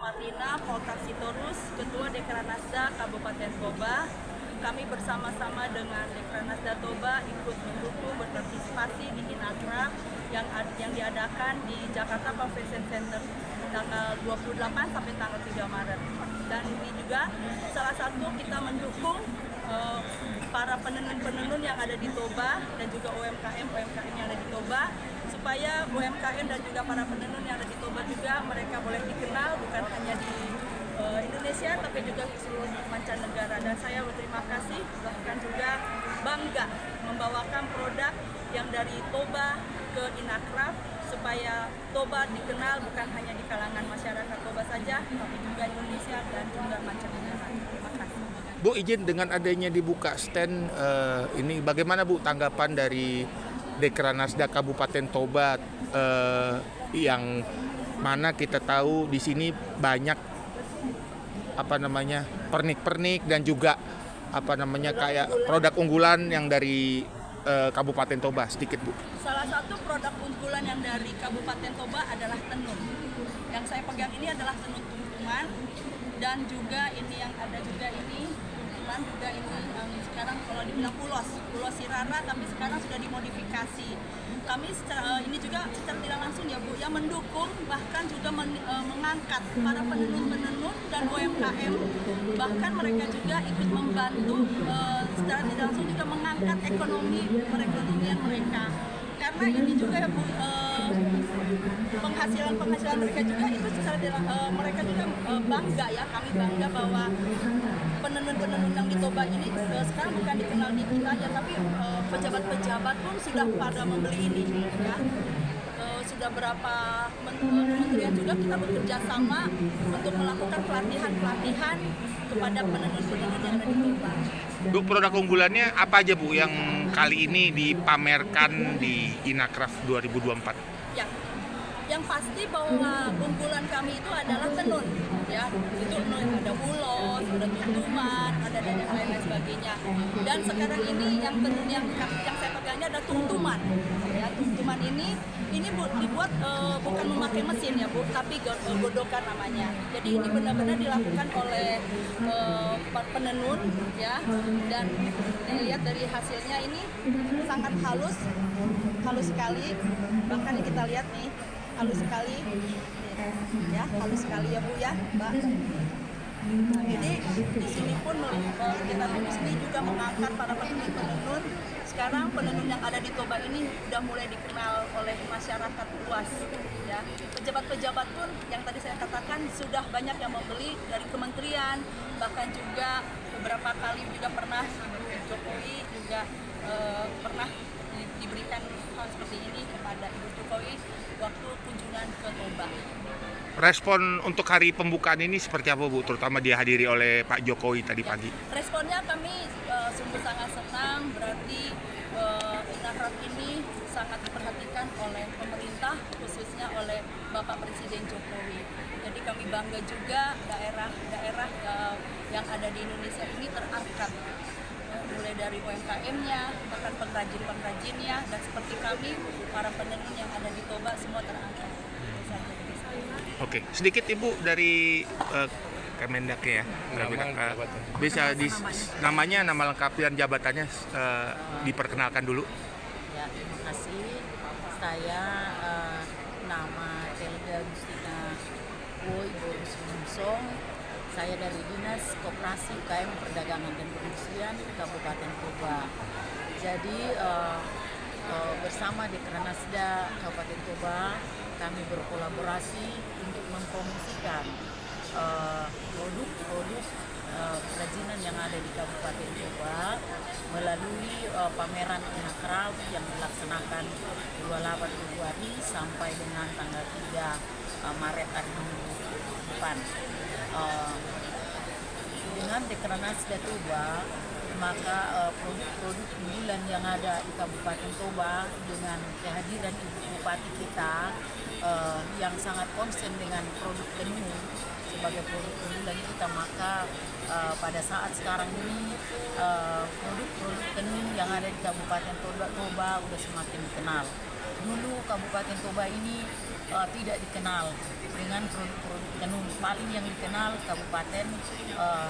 Marlina Poltaksitorus, Ketua Dekranasda Kabupaten Toba. Kami bersama-sama dengan Dekranasda Toba ikut mendukung berpartisipasi di Inacraft yang diadakan di Jakarta Convention Center tanggal 28 sampai tanggal 3 Maret. Dan ini juga salah satu kita mendukung para penenun-penenun yang ada di Toba dan juga UMKM yang ada di Toba, supaya UMKM dan juga para penenun yang ada di Toba juga mereka boleh dikenal bukan hanya di Indonesia tapi juga di seluruh mancanegara. Dan saya berterima kasih bahkan juga bangga membawakan produk yang dari Toba ke Inacraft supaya Toba dikenal bukan hanya di kalangan masyarakat Toba saja tapi juga Indonesia dan juga mancanegara. Terima kasih. Bu, izin dengan adanya dibuka stand ini, bagaimana Bu tanggapan dari Dekranasda Kabupaten Toba yang mana kita tahu di sini banyak pernik-pernik dan juga kayak produk unggulan yang dari Kabupaten Toba, sedikit Bu. Salah satu produk unggulan yang dari Kabupaten Toba adalah tenun. Yang saya pegang ini adalah tenun tuntungan dan juga ini yang ada juga ini tuntungan juga ini sekarang kalau dibilang pulos sirara tapi sekarang sudah dimodifikasi. Kami ini juga secara tidak langsung ya Bu yang mendukung bahkan juga mengangkat para penenun-penenun dan UMKM, bahkan mereka juga ikut membantu secara tidak langsung juga mengangkat ekonomi perekonomian mereka. Karena ini juga ya Bu, penghasilan mereka juga itu secara mereka juga bangga ya, kami bangga bahwa penenun-penenun yang di Toba ini sekarang bukan dikenal di kita ya, tapi pejabat-pejabat pun sudah pada membeli ini ya. Sudah berapa kementerian juga kita bekerja sama untuk melakukan pelatihan kepada penenun-penenun yang ada di Toba. Bu, produk unggulannya apa aja Bu yang kali ini dipamerkan di Inacraft 2024? Ya, yang pasti bahwa unggulan kami itu adalah tenun, ya. Itu ada ulos, ada tuntuman, ada dan yang lain sebagainya. Dan sekarang ini yang tenun yang saya pegangnya ada tuntuman. Ya, tuntuman ini dibuat bukan memakai mesin ya Bu, tapi godokan namanya. Jadi ini benar-benar dilakukan oleh penenun ya, dan dilihat dari hasilnya ini sangat halus sekali. Bahkan kita lihat nih halus sekali, ya halus sekali ya Bu ya Mbak. Nah, jadi di sini pun kita di sini juga mengangkat para penenun. Sekarang penenun yang ada di Toba ini sudah mulai dikenal oleh masyarakat luas. Ya, pejabat-pejabat pun yang tadi saya katakan sudah banyak yang membeli dari kementerian, bahkan juga beberapa kali juga pernah Ibu Jokowi juga pernah diberikan hal seperti ini kepada Ibu Jokowi waktu kunjungan ke Toba. Respon untuk hari pembukaan ini seperti apa Bu, terutama dihadiri oleh Pak Jokowi tadi pagi? Responnya kami sungguh sangat senang, berarti Inacraft ini sangat diperhatikan oleh pemerintah, khususnya oleh Bapak Presiden Jokowi. Jadi kami bangga juga daerah-daerah yang ada di Indonesia ini terangkat, mulai dari UMKM-nya, bahkan pengrajin-pengrajinnya, dan seperti kami, para penenun yang ada di Toba semua terangkat. Oke, sedikit Ibu dari Kemendak ya. Bisa namanya, nama lengkap dan jabatannya diperkenalkan dulu. Ya, terima kasih. Saya nama Elga Agustina Ibu Rusmungsong. Saya dari Dinas Koperasi UKM Perdagangan dan Perindustrian Kabupaten Toba. Jadi bersama Dekranasda Kabupaten Toba kami berkolaborasi untuk mempromosikan produk-produk kerajinan yang ada di Kabupaten Toba melalui pameran Inacraft yang dilaksanakan 28 Februari sampai dengan tanggal 3 Maret tahun depan. Dengan Dekranasda Toba, maka produk-produk unggulan yang ada di Kabupaten Toba dengan kehadiran Ibu Bupati kita yang sangat konsen dengan produk tenun sebagai produk unggulan kita, maka pada saat sekarang ini produk-produk tenun yang ada di Kabupaten Toba sudah semakin dikenal. Dulu Kabupaten Toba ini tidak dikenal dengan produk-produk tenun, paling yang dikenal Kabupaten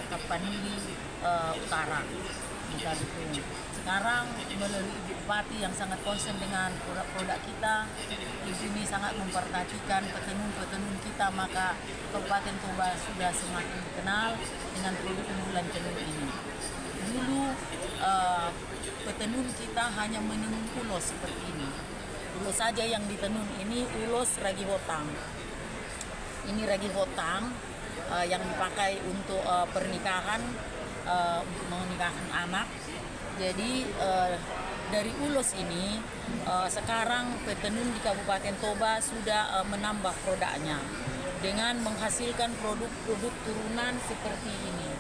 Tapanuli Utara di Belitung. Sekarang melalui Ibu Bupati yang sangat concern dengan produk-produk kita, Ibu ini sangat memperhatikan petenun-petenun kita, maka Kabupaten Toba sudah semakin dikenal dengan produk unggulan tenun ini. Dulu petenun kita hanya menenun ulos seperti ini. Ulos saja yang ditenun, ini ulos ragi hotang. Ini ragi hotang yang dipakai untuk pernikahan, menikahkan anak. Jadi dari ulos ini sekarang petenun di Kabupaten Toba sudah menambah produknya dengan menghasilkan produk-produk turunan seperti ini.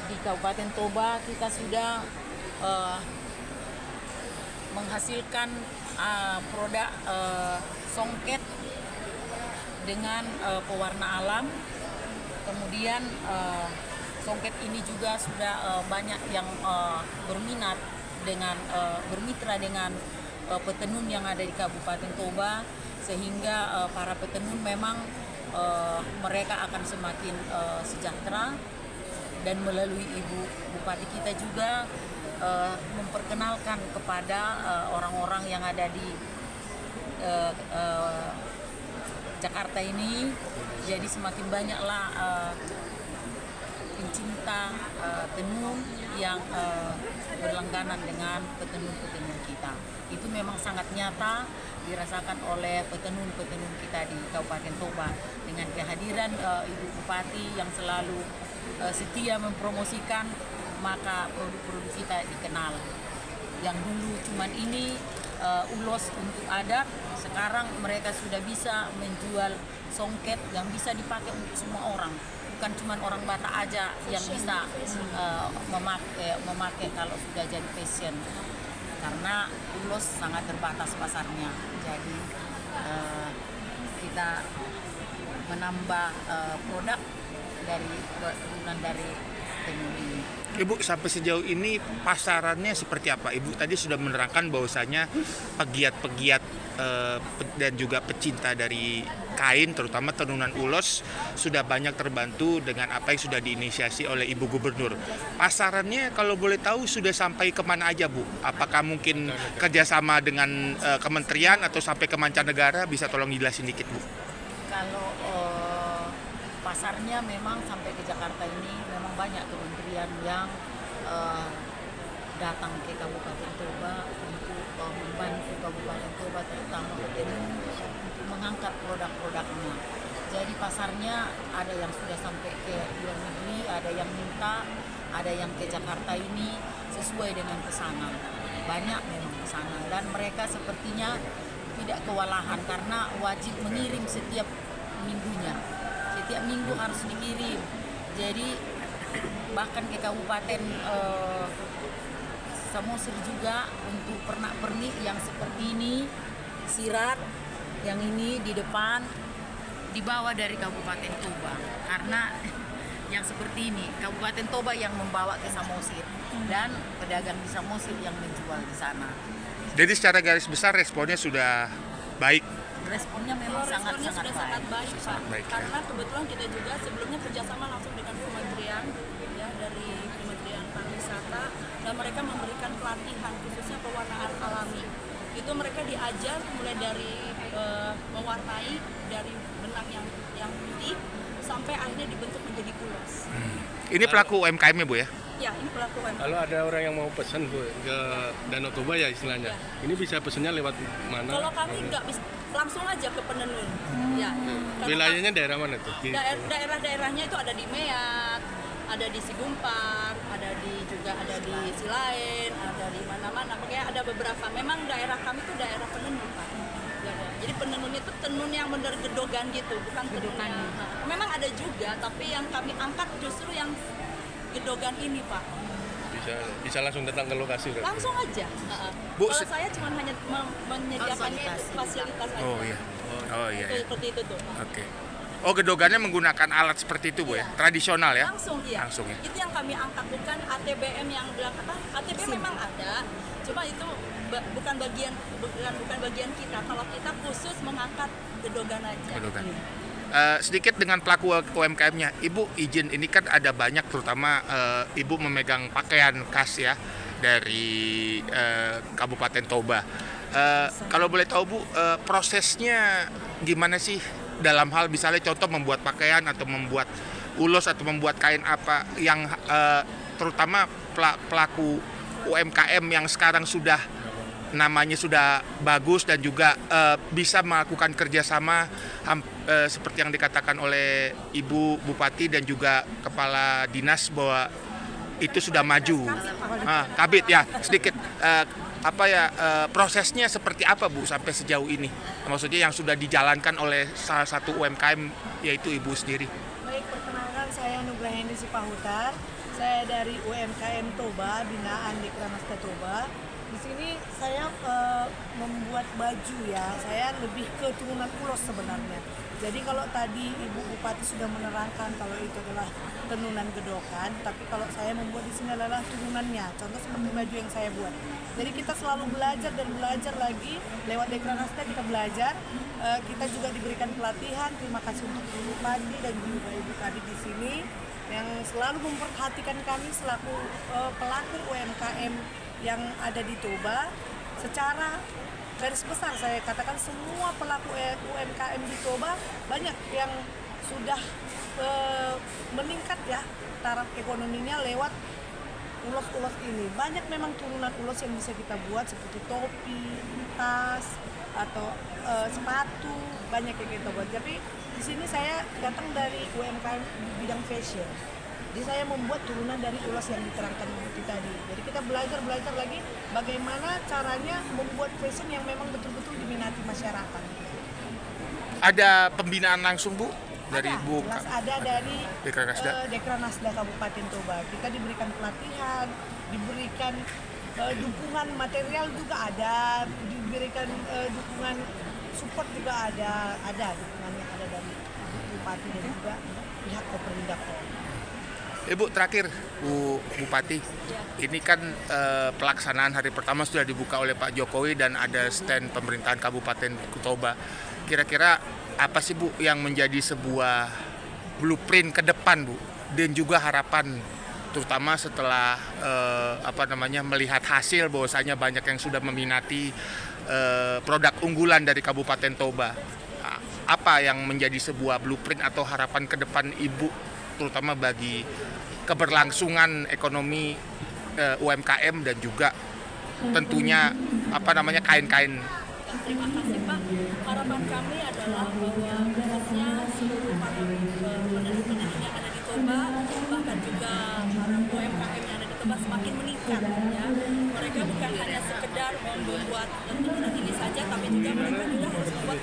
Di Kabupaten Toba kita sudah menghasilkan produk songket dengan pewarna alam. Kemudian songket ini juga sudah banyak yang berminat dengan bermitra dengan petenun yang ada di Kabupaten Toba, sehingga para petenun memang mereka akan semakin sejahtera. Dan melalui Ibu Bupati kita juga memperkenalkan kepada orang-orang yang ada di Jakarta ini, jadi semakin banyaklah pencinta tenun yang berlangganan dengan petenun-petenun kita. Itu memang sangat nyata dirasakan oleh petenun-petenun kita di Kabupaten Toba dengan kehadiran Ibu Bupati yang selalu setia mempromosikan, maka produk-produk kita dikenal. Yang dulu cuman ini ulos untuk adat, sekarang mereka sudah bisa menjual songket yang bisa dipakai untuk semua orang. Bukan cuma orang Batak aja yang bisa memakai kalau sudah jadi fashion. Karena ulos sangat terbatas pasarnya. Jadi kita menambah produk dari turunan dari tenun ini. Ibu, sampai sejauh ini pasarannya seperti apa? Ibu tadi sudah menerangkan bahwasanya pegiat-pegiat dan juga pecinta dari kain, terutama tenunan ulos, sudah banyak terbantu dengan apa yang sudah diinisiasi oleh Ibu Gubernur. Pasarannya kalau boleh tahu sudah sampai kemana aja, Bu? Apakah mungkin kerjasama dengan kementerian atau sampai ke mancanegara? Bisa tolong jelasin dikit, Bu? Kalau pasarnya memang sampai ke Jakarta ini memang banyak kementerian yang datang ke Kabupaten Toba untuk membantu Kabupaten Toba, terutama petenun, untuk mengangkat produk-produknya. Jadi pasarnya ada yang sudah sampai ke luar negeri, ada yang minta, ada yang ke Jakarta ini sesuai dengan pesanan. Banyak memang pesanan dan mereka sepertinya tidak kewalahan karena wajib mengirim setiap minggunya. Setiap minggu harus dikirim. Jadi bahkan ke Kabupaten Samosir juga untuk pernak-pernik yang seperti ini, sirat yang ini di depan dibawa dari Kabupaten Toba. Karena yang seperti ini Kabupaten Toba yang membawa ke Samosir dan pedagang di Samosir yang menjual di sana. Jadi secara garis besar responnya sudah baik. Responnya memang sangat baik, Pak. Baik, ya. Karena kebetulan kita juga sebelumnya kerjasama langsung dengan kementerian, ya, dari Kementerian Pariwisata, dan mereka memberikan pelatihan khususnya pewarnaan alami. Itu mereka diajar mulai dari mewarnai dari benang yang putih sampai akhirnya dibentuk menjadi ulos. Ini pelaku UMKM ya, Bu ya? Ya, ini pelaku UMKM. Kalau ada orang yang mau pesan Bu ke Danau Toba ya istilahnya, ini bisa pesannya lewat mana? Kalau kami nggak bisa langsung aja ke penenun. Ya. Wilayahnya daerah mana tuh? Daerah-daerahnya itu ada di Meat, ada di Sigumpar, ada di Silain, ada di mana-mana. Makanya ada beberapa. Memang daerah kami itu daerah penenun, Pak. Ya, jadi penenun itu tenun yang benar gedogan gitu, bukan tenun. Memang ada juga, tapi yang kami angkat justru yang gedogan ini, Pak. Bisa langsung datang ke lokasi berarti? Langsung aja. Bu, kalau saya cuma hanya menyediakan fasilitas aja. Oh iya. Oh iya. Itu, seperti itu tuh. Oke. Oh, gedogannya menggunakan alat seperti itu, Bu ya? Tradisional ya? Langsung, iya. Langsung ya. Itu yang kami angkat, bukan ATBM yang bilang apa? ATBM memang ada, cuma itu bukan bagian kita. Kalau kita khusus mengangkat gedogan aja. Gedogan. Sedikit dengan pelaku UMKM-nya, Ibu izin ini kan ada banyak, terutama Ibu memegang pakaian khas ya dari Kabupaten Toba. Kalau boleh tahu Bu, prosesnya gimana sih dalam hal misalnya contoh membuat pakaian atau membuat ulos atau membuat kain apa yang terutama pelaku UMKM yang sekarang sudah namanya sudah bagus dan juga bisa melakukan kerjasama seperti yang dikatakan oleh Ibu Bupati dan juga Kepala Dinas bahwa itu sudah maju. Kabit ya sedikit prosesnya seperti apa Bu sampai sejauh ini? Maksudnya yang sudah dijalankan oleh salah satu UMKM yaitu Ibu sendiri. Baik, perkenalkan saya Nugrahendi Sipahutar. Saya dari UMKM Toba, binaan Dekranasda Toba. Di sini saya membuat baju ya. Saya lebih ke turunan ulos sebenarnya. Jadi kalau tadi Ibu Bupati sudah menerangkan kalau itu adalah tenunan gedokan, tapi kalau saya membuat di sini adalah turunannya. Contoh seperti baju yang saya buat. Jadi kita selalu belajar dan belajar lagi lewat Dekranasda kita belajar. Kita juga diberikan pelatihan. Terima kasih untuk Ibu Bupati dan juga Ibu Kadit di sini yang selalu memperhatikan kami selaku pelaku UMKM yang ada di Toba. Secara garis besar saya katakan semua pelaku UMKM di Toba banyak yang sudah meningkat ya taraf ekonominya lewat ulos-ulos ini. Banyak memang turunan ulos yang bisa kita buat seperti topi, tas atau sepatu, banyak yang kita buat. Tapi di sini saya datang dari UMKM di bidang fashion. Jadi saya membuat turunan dari ulos yang diterangkan itu tadi. Jadi kita belajar lagi bagaimana caranya membuat fashion yang memang betul-betul diminati masyarakat. Ada pembinaan langsung Bu dari Bu? Ada dari Dekranasda Kabupaten Toba. Kita diberikan pelatihan, diberikan dukungan material juga ada, diberikan dukungan support juga ada dukungan yang ada dari Bupati dan juga pihak Koperindak. Ibu terakhir Bu Bupati, ini kan pelaksanaan hari pertama sudah dibuka oleh Pak Jokowi dan ada stand pemerintahan Kabupaten Toba. Kira-kira apa sih Bu yang menjadi sebuah blueprint ke depan Bu dan juga harapan terutama setelah melihat hasil bahwasanya banyak yang sudah meminati produk unggulan dari Kabupaten Toba. Apa yang menjadi sebuah blueprint atau harapan ke depan Ibu terutama bagi keberlangsungan ekonomi UMKM dan juga tentunya kain-kain. Terima kasih Pak. Harapan kami adalah bahwa khususnya seluruh para peneliti yang ada di Toba, bahkan juga para UMKM yang ada di Toba semakin meningkat ya. Mereka bukan hanya sekedar membuat tenunan ini saja, tapi juga mereka juga harus membuat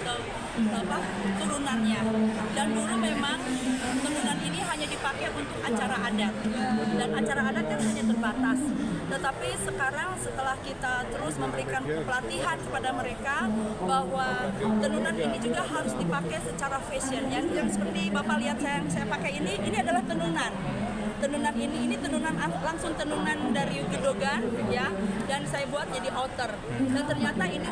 turunannya. Dan dulu memang tenunan ini hanya dipakai untuk acara adat, dan acara adat kan hanya terbatas. Tetapi sekarang setelah kita terus memberikan pelatihan kepada mereka bahwa tenunan ini juga harus dipakai secara fashion. Yang seperti Bapak lihat saya pakai ini adalah tenunan. Tenunan ini tenunan langsung tenunan dari gedogan ya, dan saya buat jadi outer. Dan ternyata ini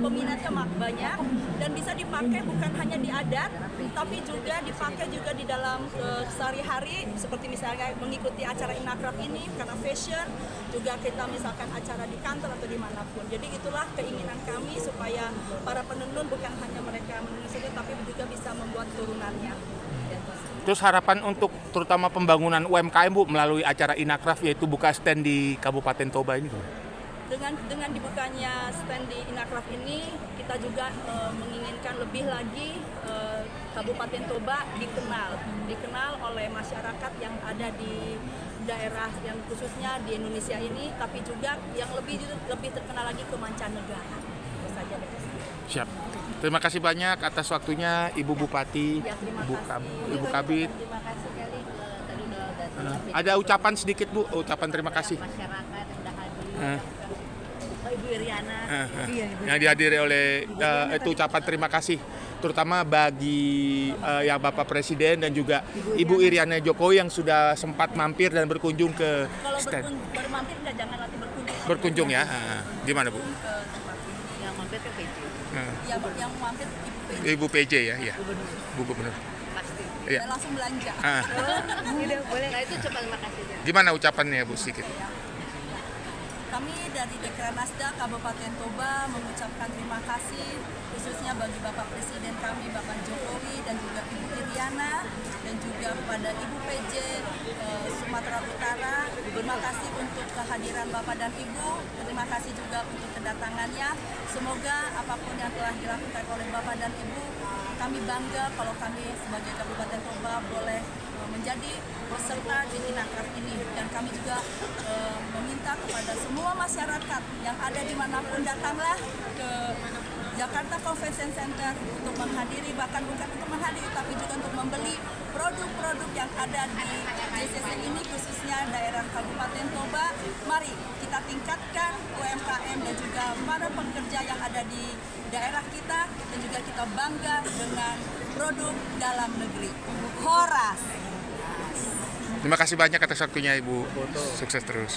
peminatnya banyak dan bisa dipakai bukan hanya di adat, tapi juga dipakai juga di dalam sehari-hari seperti misalnya mengikuti acara Inakraf ini karena fashion, juga kita misalkan acara di kantor atau dimanapun. Jadi itulah keinginan kami supaya para penenun bukan hanya mereka menenun saja, tapi juga bisa membuat turunannya. Terus harapan untuk terutama pembangunan UMKM Bu melalui acara Inakraf yaitu buka stand di Kabupaten Toba ini Bu? Dengan dibukanya stand di Inakraf ini kita juga menginginkan lebih lagi Kabupaten Toba dikenal oleh masyarakat yang ada di daerah yang khususnya di Indonesia ini, tapi juga yang lebih terkenal lagi ke mancanegara. Itu saja dari saya. Siap. Terima kasih banyak atas waktunya Ibu Bupati, Ya, Ibu Kabit. Terima kasih sekali tadi udah datang. Ada ucapan sedikit Bu, ucapan terima kasih. Masyarakat sudah hadir. Ibu Iriana. Yang dihadiri oleh itu ucapan terima kasih terutama bagi yang Bapak Presiden dan juga Ibu Iriana Jokowi yang sudah sempat mampir dan berkunjung ke Kalau stand. bermampir jangan nanti berkunjung. Berkunjung ya, di mana Bu? Yang mampir ke PJ. Ya, yang mampir Ibu PJ ya, Bu Gubernur. Iya. dan langsung belanja. Ah. Udah boleh. Nah itu cepat makasih. Gimana ucapannya Bu sedikit? Kami dari Dekranasda Kabupaten Toba mengucapkan terima kasih khususnya bagi Bapak Presiden kami Bapak Jokowi dan juga Ibu Iriana dan juga kepada Ibu PJ Sumatera Utara. Terima kasih untuk kehadiran Bapak dan Ibu. Terima kasih juga untuk kedatangannya. Semoga apapun yang telah dilakukan oleh Bapak dan Ibu, kami bangga kalau kami sebagai Kabupaten Toba boleh menjadi peserta di Inacraft ini, dan kami juga meminta kepada semua masyarakat yang ada dimanapun datanglah ke Jakarta Convention Center untuk menghadiri, bahkan bukan untuk menghadiri tapi juga untuk membeli produk-produk yang ada di JCC ini khususnya daerah Kabupaten Toba. Mari kita tingkatkan UMKM dan juga para pekerja yang ada di daerah kita dan juga kita bangga dengan produk dalam negeri. Horas. Terima kasih banyak atas waktunya Ibu. Sukses terus.